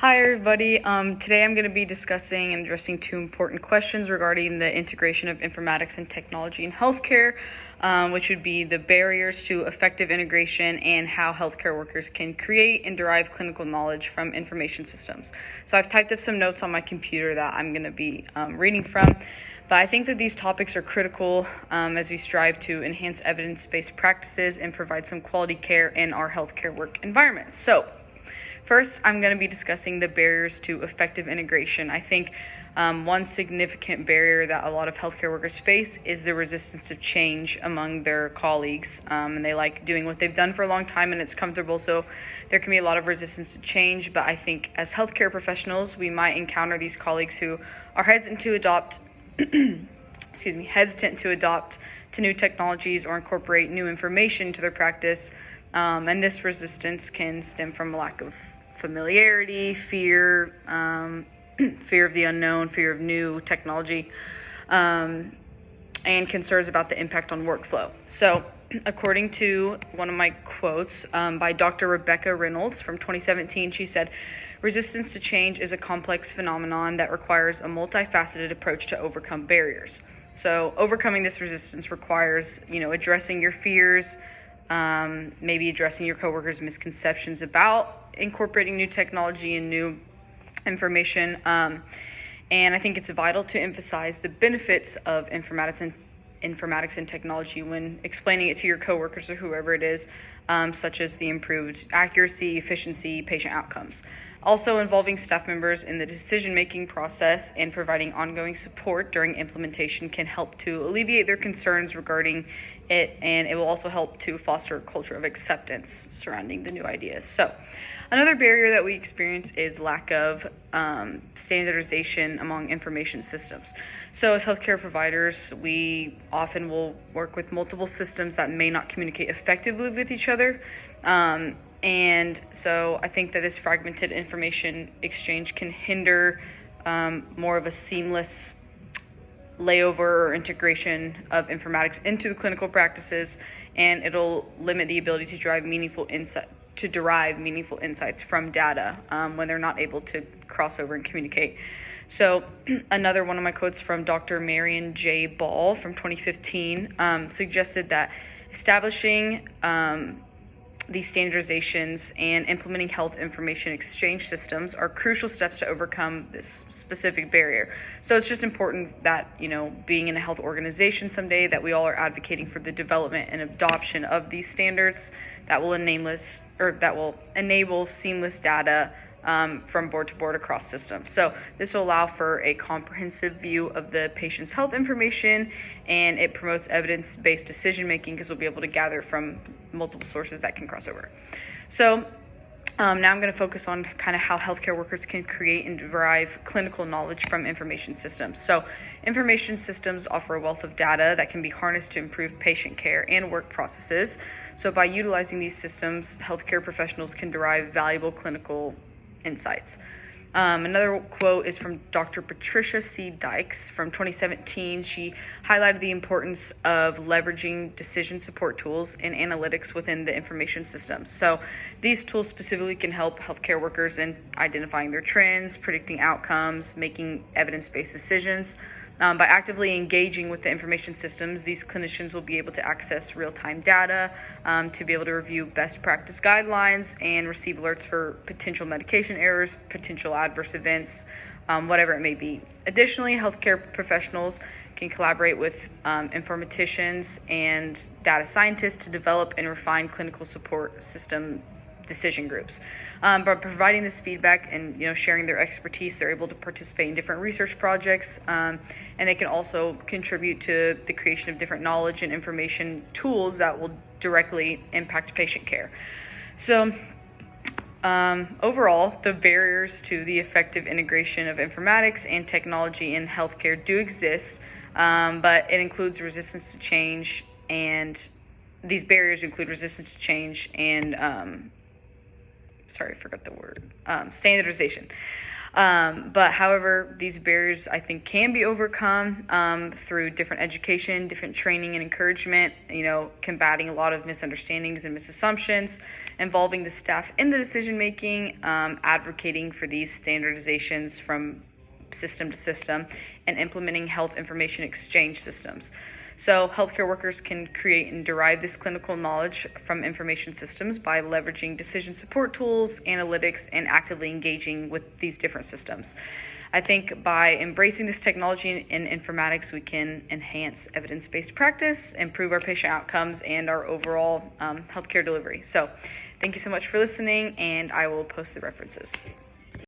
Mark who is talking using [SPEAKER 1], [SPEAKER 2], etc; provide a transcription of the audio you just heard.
[SPEAKER 1] Hi everybody. Today I'm going to be discussing and addressing two important questions regarding the integration of informatics and technology in healthcare, which would be the barriers to effective integration and how healthcare workers can create and derive clinical knowledge from information systems. So I've typed up some notes on my computer that I'm going to be reading from, but I think that these topics are critical as we strive to enhance evidence-based practices and provide some quality care in our healthcare work environments. So first, I'm going to be discussing the barriers to effective integration. I think one significant barrier that a lot of healthcare workers face is the resistance to change among their colleagues. And they like doing what they've done for a long time and it's comfortable, so there can be a lot of resistance to change. But I think as healthcare professionals, we might encounter these colleagues who are hesitant to adopt to new technologies or incorporate new information to their practice. And this resistance can stem from a lack of familiarity, fear of the unknown, fear of new technology, and concerns about the impact on workflow. So, according to one of my quotes by Dr. Rebecca Reynolds from 2017, she said, "Resistance to change is a complex phenomenon that requires a multifaceted approach to overcome barriers." So, overcoming this resistance requires, addressing your fears, maybe addressing your coworkers' misconceptions about incorporating new technology and new information. And I think it's vital to emphasize the benefits of informatics and technology when explaining it to your coworkers or whoever it is, such as the improved accuracy, efficiency, patient outcomes. Also, involving staff members in the decision-making process and providing ongoing support during implementation can help to alleviate their concerns regarding it, and it will also help to foster a culture of acceptance surrounding the new ideas. So, another barrier that we experience is lack of standardization among information systems. So, as healthcare providers, we often will work with multiple systems that may not communicate effectively with each other. And so I think that this fragmented information exchange can hinder more of a seamless layover or integration of informatics into the clinical practices, and it'll limit the ability to derive meaningful insights from data when they're not able to cross over and communicate. So another one of my quotes from Dr. Marion J. Ball from 2015 suggested that establishing these standardizations and implementing health information exchange systems are crucial steps to overcome this specific barrier. So it's just important that, being in a health organization someday, that we all are advocating for the development and adoption of these standards that will enable seamless data from board to board across systems. So this will allow for a comprehensive view of the patient's health information, and it promotes evidence-based decision making because we'll be able to gather from multiple sources that can cross over. So now I'm going to focus on kind of how healthcare workers can create and derive clinical knowledge from information systems. So information systems offer a wealth of data that can be harnessed to improve patient care and work processes. So by utilizing these systems, healthcare professionals can derive valuable clinical insights. Another quote is from Dr. Patricia C. Dykes from 2017. She highlighted the importance of leveraging decision support tools and analytics within the information systems. So these tools specifically can help healthcare workers in identifying their trends, predicting outcomes, making evidence-based decisions. By actively engaging with the information systems, these clinicians will be able to access real-time data to be able to review best practice guidelines and receive alerts for potential medication errors, potential adverse events, whatever it may be. Additionally, healthcare professionals can collaborate with informaticians and data scientists to develop and refine clinical support system decision groups. By providing this feedback and sharing their expertise, they're able to participate in different research projects, and they can also contribute to the creation of different knowledge and information tools that will directly impact patient care. So overall, the barriers to the effective integration of informatics and technology in healthcare do exist, but it includes resistance to change, and these barriers include resistance to change and sorry, I forgot the word, standardization. But however, these barriers I think can be overcome through different education, different training and encouragement, combating a lot of misunderstandings and misassumptions, involving the staff in the decision making, advocating for these standardizations from system to system, and implementing health information exchange systems. So healthcare workers can create and derive this clinical knowledge from information systems by leveraging decision support tools, analytics, and actively engaging with these different systems. I think by embracing this technology in informatics, we can enhance evidence-based practice, improve our patient outcomes, and our overall healthcare delivery. So thank you so much for listening, and I will post the references.